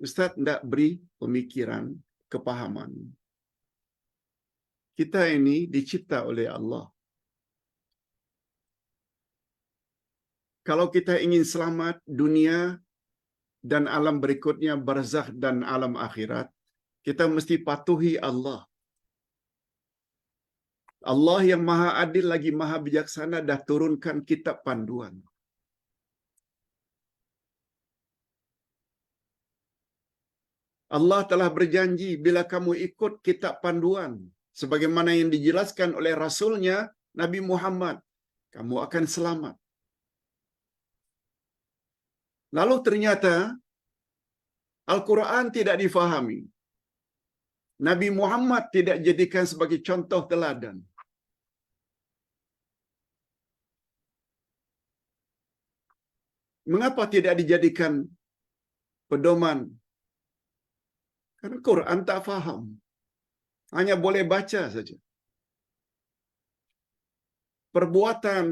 S1: Ustaz tidak beri pemikiran, kepahaman. Kita ini dicipta oleh Allah. Kalau kita ingin selamat dunia dan alam berikutnya, barzakh dan alam akhirat, kita mesti patuhi Allah. Allah yang maha adil lagi maha bijaksana dah turunkan kitab panduan. Allah telah berjanji bila kamu ikut kitab panduan, sebagaimana yang dijelaskan oleh Rasulnya Nabi Muhammad, kamu akan selamat. Lalu ternyata Al-Quran tidak difahami. Nabi Muhammad tidak jadikan sebagai contoh teladan. Mengapa tidak dijadikan pedoman? Karena Quran tak faham. Hanya boleh baca saja. Perbuatan,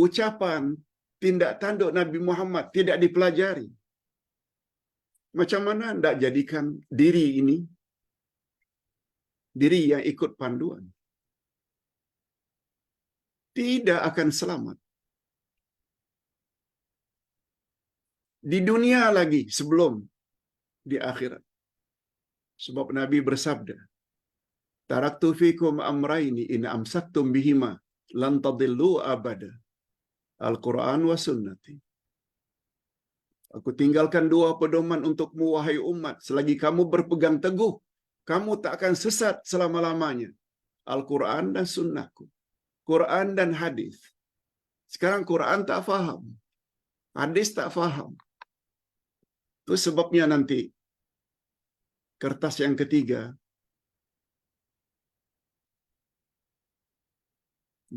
S1: ucapan, tindak tanduk Nabi Muhammad tidak dipelajari. Macam mana hendak jadikan diri ini, diri yang ikut panduan? Tidak akan selamat. Di dunia lagi sebelum di akhirat. Sebab Nabi bersabda, "Taraktu fikum amraini in amsaktum bihima lan tadillu abada. Al-Quran wa sunnati." Aku tinggalkan dua pedoman untukmu wahai umat, selagi kamu berpegang teguh, kamu tak akan sesat selama-lamanya. Al-Quran dan sunnahku. Quran dan hadis. Sekarang Quran tak faham. Hadis tak faham. Itu sebabnya nanti kertas yang ketiga,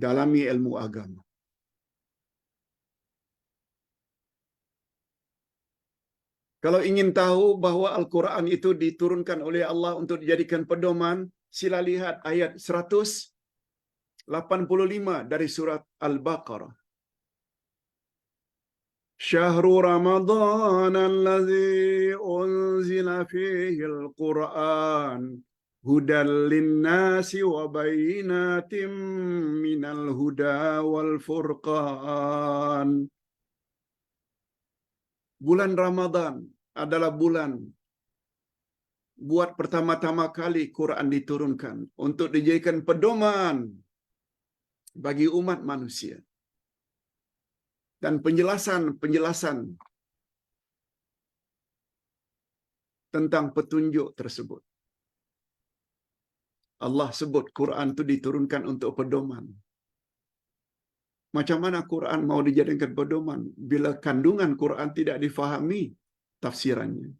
S1: dalami ilmu agama. Kalau ingin tahu bahwa Al-Quran itu diturunkan oleh Allah untuk dijadikan pedoman, sila lihat ayat 185 dari surat Al-Baqarah. Syahrul Ramadan allazi unzila fihi al-Quran hudan lin-nasi wa bayyinatin minal huda wal furqan. Bulan Ramadan adalah bulan buat pertama-tama kali Quran diturunkan untuk dijadikan pedoman bagi umat manusia. Dan penjelasan-penjelasan tentang petunjuk tersebut. Allah sebut Quran itu diturunkan untuk pedoman. Macam mana Quran mau dijadikan pedoman bila kandungan Quran tidak difahami tafsirannya?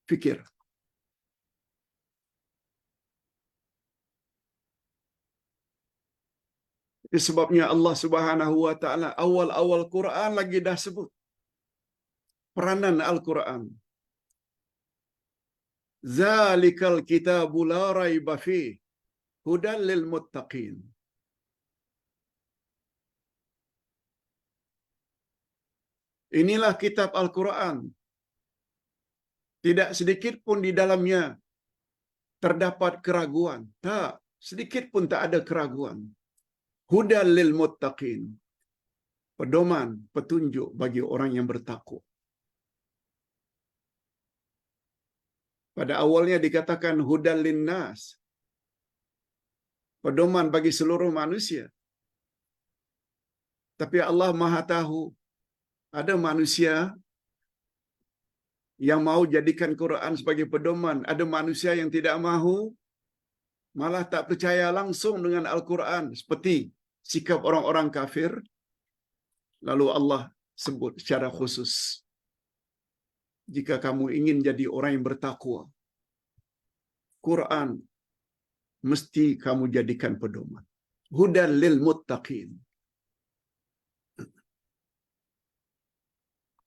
S1: Fikir. Itu sebabnya Allah Subhanahu wa taala awal-awal Quran lagi dah sebut peranan Al-Quran. Zalikal kitabu la raiba fihi hudan lil muttaqin. Inilah kitab Al-Quran. Tidak sedikit pun di dalamnya terdapat keraguan. Tak, sedikit pun tak ada keraguan. Hudan lil muttaqin. pedoman, petunjuk bagi orang yang bertakwa. Pada awalnya dikatakan hudal linnas, pedoman bagi seluruh manusia. Tapi Allah Maha tahu, ada manusia yang mau jadikan Quran sebagai pedoman, ada manusia yang tidak mahu, malah tak percaya langsung dengan Al-Quran, seperti sikap orang-orang kafir. Lalu Allah sebut secara khusus, jika kamu ingin jadi orang yang bertakwa, Quran mesti kamu jadikan pedoman. Hudan lil muttaqin.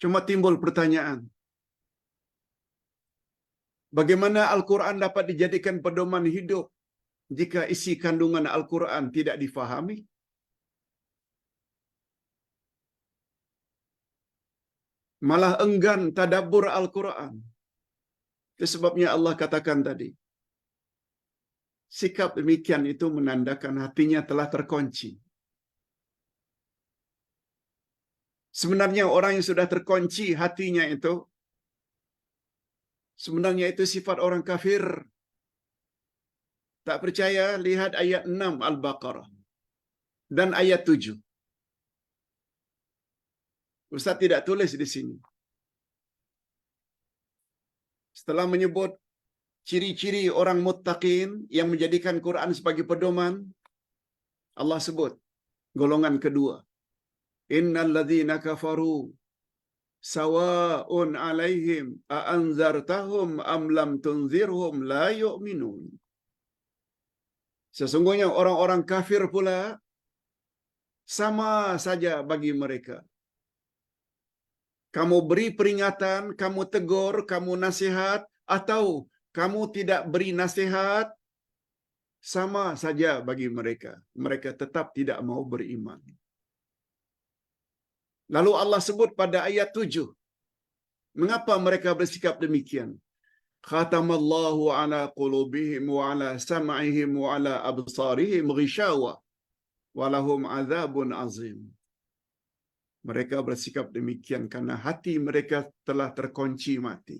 S1: Cuma timbul pertanyaan, bagaimana Al-Quran dapat dijadikan pedoman hidup jika isi kandungan Al-Quran tidak difahami? Malah enggan tadabbur Al-Quran. Itu sebabnya Allah katakan tadi, sikap demikian itu menandakan hatinya telah terkunci. Sebenarnya orang yang sudah terkunci hatinya itu, sebenarnya itu sifat orang kafir. Tak percaya, lihat ayat 6 Al-Baqarah dan ayat 7. Ustaz tidak tulis di sini. Setelah menyebut ciri-ciri orang muttaqin yang menjadikan Quran sebagai pedoman, Allah sebut golongan kedua. Innal ladzina kafaru sawa'un 'alaihim a anzartahum am lam tunzirhum la yu'minun. Sesungguhnya orang-orang kafir pula sama saja bagi mereka. Kamu beri peringatan, kamu tegur, kamu nasihat, atau kamu tidak beri nasihat, sama saja bagi mereka. Mereka tetap tidak mau beriman. Lalu Allah sebut pada ayat 7, mengapa mereka bersikap demikian? Khatamallahu ala qulubihim wa ala sam'ihim wa ala absarihim ghishawa wa lahum azabun azim. Mereka bersikap demikian karena hati mereka telah terkunci mati.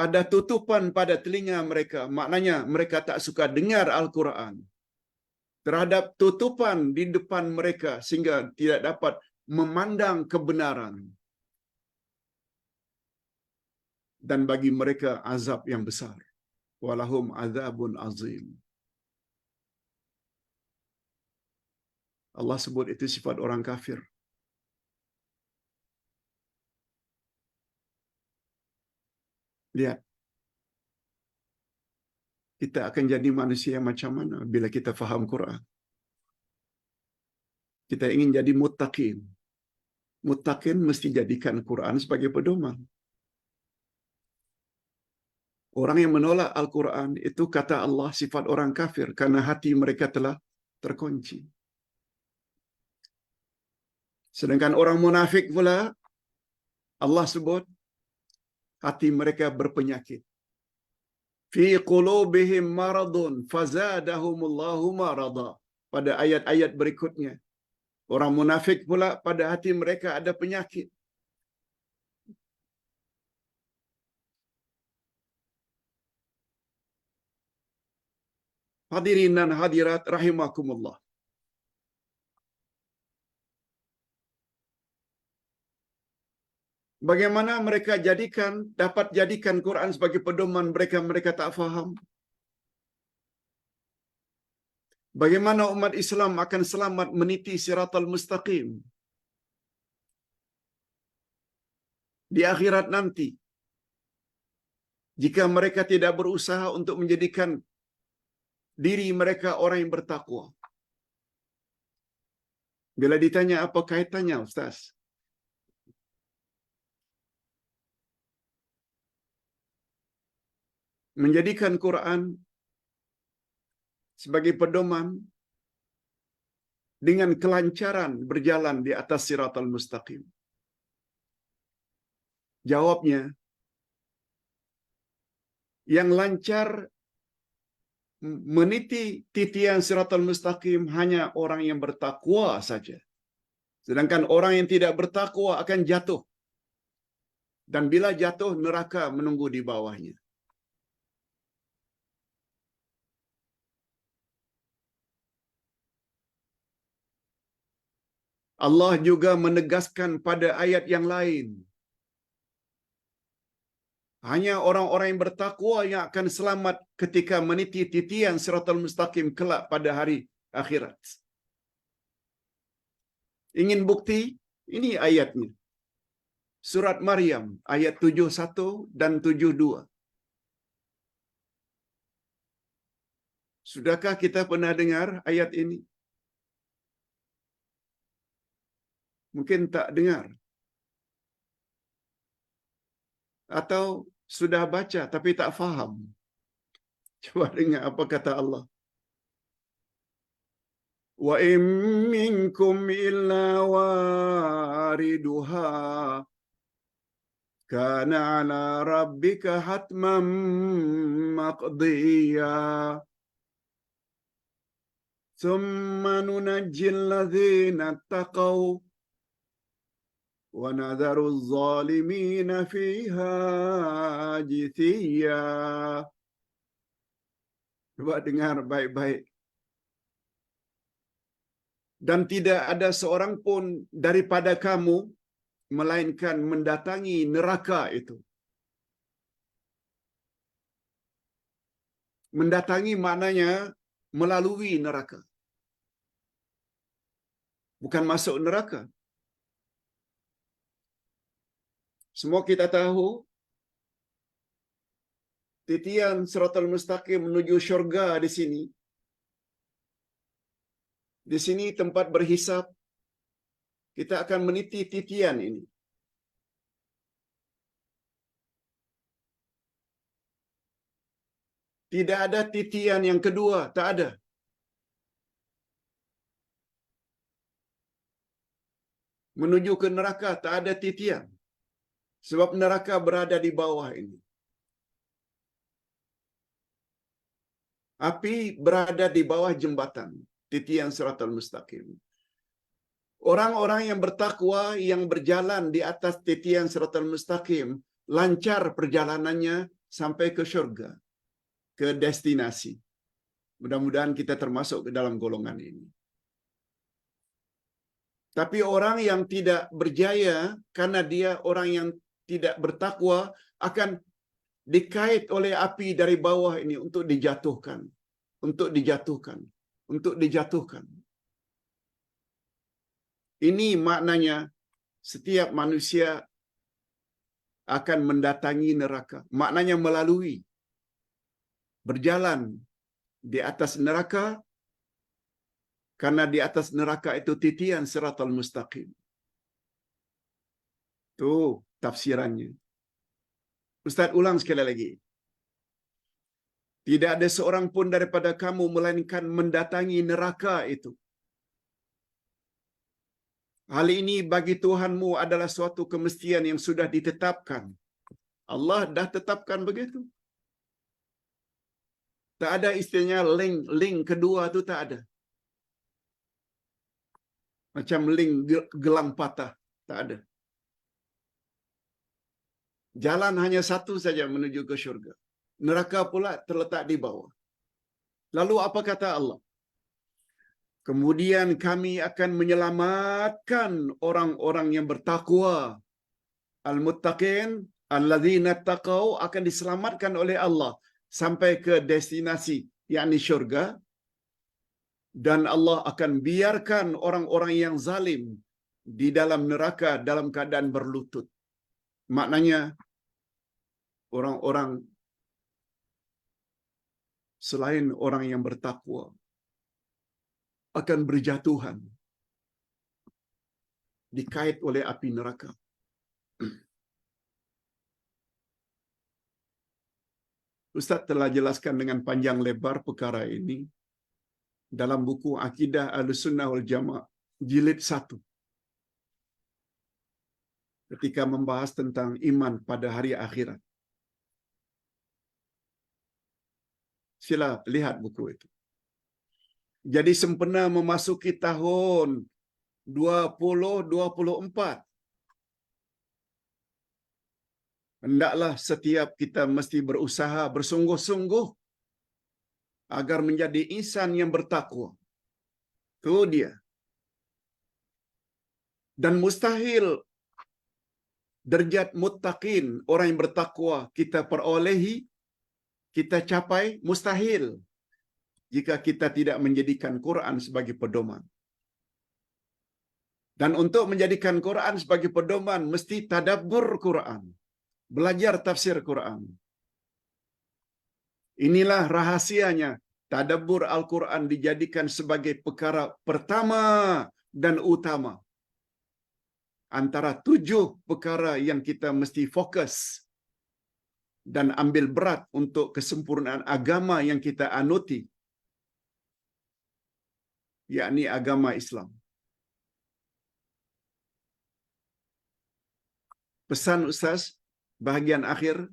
S1: Ada tutupan pada telinga mereka, maknanya mereka tak suka dengar Al-Quran. Terhadap tutupan di depan mereka sehingga tidak dapat memandang kebenaran. Dan bagi mereka azab yang besar. Walahum azabun azim. Allah sebut itu sifat orang kafir. Lihat. Kita akan jadi manusia macam mana bila kita faham Quran. Kita ingin jadi muttaqin. Muttaqin mesti jadikan Quran sebagai pedoman. Orang yang menolak Al-Quran itu kata Allah sifat orang kafir karena hati mereka telah terkunci. Sedangkan orang munafik pula Allah sebut hati mereka berpenyakit. Fi qulubihim maradun fazadahumullahu marada. Pada ayat-ayat berikutnya. Orang munafik pula pada hati mereka ada penyakit. Hadirin dan hadirat rahimakumullah. Bagaimana mereka dapat jadikan Quran sebagai pedoman mereka tak faham? Bagaimana umat Islam akan selamat meniti siratal mustaqim di akhirat nanti jika mereka tidak berusaha untuk menjadikan diri mereka orang yang bertakwa? Bila ditanya apa kaitannya, Ustaz? Menjadikan Quran sebagai pedoman dengan kelancaran berjalan di atas siratal mustaqim. Jawabnya, yang lancar meniti titian siratal mustaqim hanya orang yang bertakwa saja. Sedangkan orang yang tidak bertakwa akan jatuh. Dan bila jatuh, neraka menunggu di bawahnya. Allah juga menegaskan pada ayat yang lain, hanya orang-orang yang bertakwa yang akan selamat ketika meniti titian siratal mustaqim kelak pada hari akhirat. Ingin bukti? Ini ayatnya. Surat Maryam ayat 71 dan 72. Sudahkah kita pernah dengar ayat ini? Mungkin tak dengar. Atau sudah baca tapi tak faham. Coba dengar apa kata Allah. Wa in minkum illa wariduha kana ala rabbika hatman maqdiya. Thumma nunajjil ladzina taqaw wa nadharu adh-dhalimina fiha jithiya. Coba dengar baik-baik. Dan tidak ada seorang pun daripada kamu melainkan mendatangi neraka itu. Mendatangi maknanya melalui neraka. Bukan masuk neraka. Semua kita tahu titian siratal mustaqim menuju syurga di sini. Di sini tempat berhisab. Kita akan meniti titian ini. Tidak ada titian yang kedua, tak ada. Menuju ke neraka tak ada titian. Sebab neraka berada di bawah ini. Api berada di bawah jembatan titian siratal mustaqim. Orang-orang yang bertakwa yang berjalan di atas titian siratal mustaqim lancar perjalanannya sampai ke syurga, ke destinasi. Mudah-mudahan kita termasuk ke dalam golongan ini. Tapi orang yang tidak berjaya karena dia orang yang tidak bertakwa akan dikait oleh api dari bawah ini untuk dijatuhkan, untuk dijatuhkan, untuk dijatuhkan. Ini maknanya setiap manusia akan mendatangi neraka. Maknanya melalui, berjalan di atas neraka, karena di atas neraka itu titian siratal mustaqim. Itu tafsirannya. Ustaz ulang sekali lagi. Tidak ada seorang pun daripada kamu melainkan mendatangi neraka itu. Hal ini bagi Tuhanmu adalah suatu kemestian yang sudah ditetapkan. Allah dah tetapkan begitu. Tak ada istilahnya link kedua tu tak ada. Macam link gelang patah, tak ada. Jalan hanya satu saja menuju ke syurga. Neraka pula terletak di bawah. Lalu apa kata Allah? Kemudian kami akan menyelamatkan orang-orang yang bertakwa. Al-muttaqin, alladzina taqau akan diselamatkan oleh Allah sampai ke destinasi, yakni syurga. Dan Allah akan biarkan orang-orang yang zalim di dalam neraka dalam keadaan berlutut. Maknanya orang-orang selain orang yang bertakwa akan berjatuhan, dikait oleh api neraka. Ustaz telah jelaskan dengan panjang lebar perkara ini dalam buku Akidah Ahlussunnah wal Jamaah jilid 1. Ketika membahas tentang iman pada hari akhirat. Sila lihat buku itu. Jadi sempena memasuki tahun 2024, hendaklah setiap kita mesti berusaha bersungguh-sungguh agar menjadi insan yang bertakwa. Itu dia. Dan mustahil derajat muttaqin, orang yang bertakwa, kita perolehi, kita capai, mustahil jika kita tidak menjadikan Quran sebagai pedoman. Dan untuk menjadikan Quran sebagai pedoman, mesti tadabbur Quran, belajar tafsir Quran. Inilah rahasianya. Tadabbur Al-Quran dijadikan sebagai perkara pertama dan utama antara 7 perkara yang kita mesti fokus dan ambil berat untuk kesempurnaan agama yang kita anuti, yakni agama Islam. Pesan Ustaz, bahagian akhir,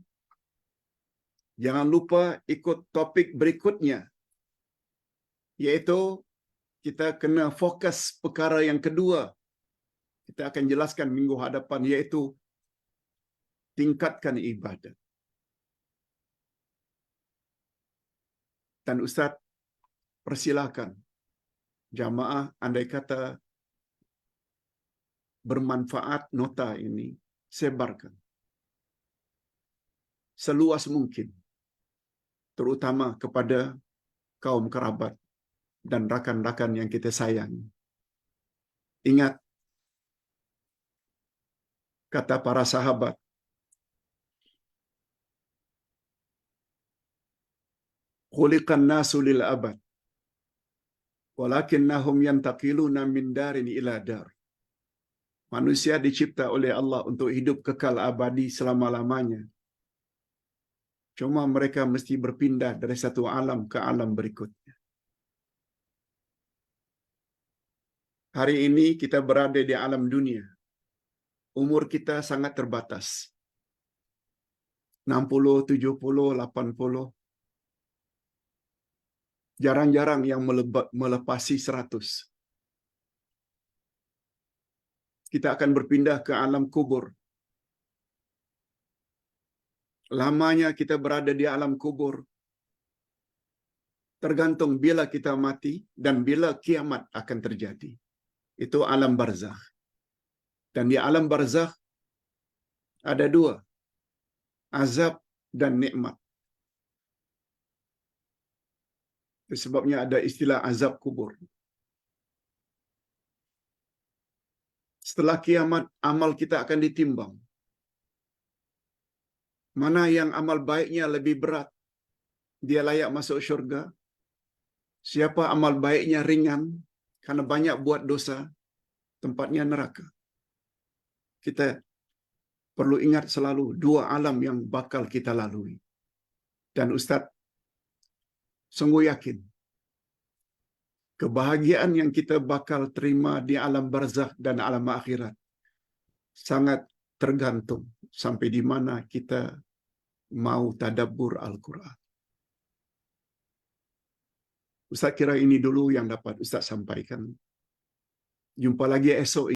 S1: jangan lupa ikut topik berikutnya, iaitu kita kena fokus perkara yang kedua. Kita akan jelaskan minggu hadapan, iaitu tingkatkan ibadat. Dan Ustaz persilakan jamaah, andai kata bermanfaat nota ini, sebarkan seluas mungkin, terutama kepada kaum kerabat dan rakan-rakan yang kita sayang. Ingat kata para sahabat, khuliqan nasu lil abad, walakinnahum yantaqiluna min darin ila dar. Manusia dicipta oleh Allah untuk hidup kekal abadi selama-lamanya. Cuma mereka mesti berpindah dari satu alam ke alam berikutnya. Hari ini kita berada di alam dunia. Umur kita sangat terbatas. 60, 70, 80. Jarang-jarang yang melepasi 100. Kita akan berpindah ke alam kubur. Lamanya kita berada di alam kubur tergantung bila kita mati dan bila kiamat akan terjadi. Itu alam barzakh. Dan di alam barzakh ada 2, azab dan nikmat. Sebabnya ada istilah azab kubur. Setelah kiamat, amal kita akan ditimbang. Mana yang amal baiknya lebih berat, dia layak masuk syurga. Siapa amal baiknya ringan, karena banyak buat dosa, tempatnya neraka. Kita perlu ingat selalu 2 alam yang bakal kita lalui. Dan Ustaz sungguh yakin, kebahagiaan yang kita bakal terima di alam barzakh dan alam akhirat sangat tergantung sampai di mana kita mau tadabbur Al-Quran. Ustaz kira ini dulu yang dapat Ustaz sampaikan. Jumpa lagi esok.